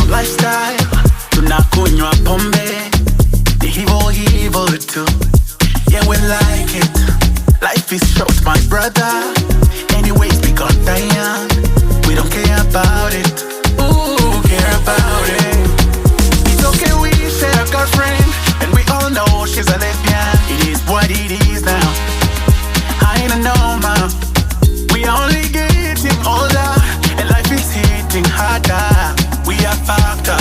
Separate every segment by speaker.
Speaker 1: Lifestyle, tunakunywa pombe, the evil too. Yeah, we like it. Life is short, my brother. Anyways, we got young. We don't care about it. Ooh, care about it. It's okay, we share a girlfriend, and we all know she's a lesbian. It is what it is now. I don't know, man. We are only getting older, and life is hitting harder. We are fucked up.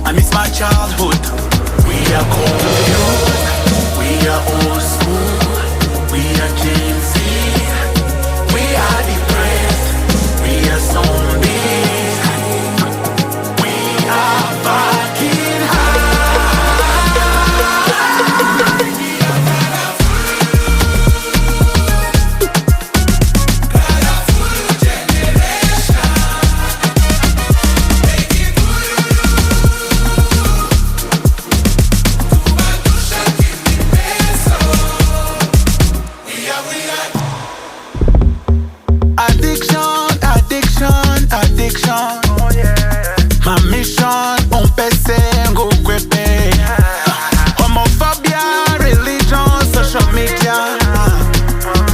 Speaker 1: I miss my childhood. We are confused. We are old school. We are Gen Z. We are depressed. We are zombies. We are fucking high. Addiction, oh yeah. My mission, pese ngukwepe. Homophobia, religion, social media.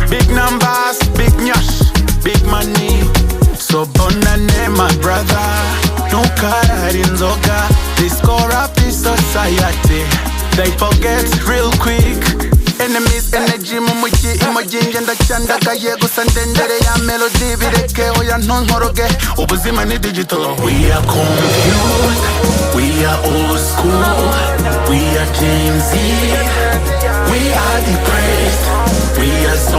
Speaker 1: Big numbers, big nyash, big money. So bonane, my brother. No karinzoga. This corrupt society. They forget real quick. Enemies, energy, mumuji, emoji, njenda chanda kaye gusandendere ya melody bireke oya ntonkoroge ubuzima ni digital. We are confused, we are old school, we are Gen Z, we are depressed, we are so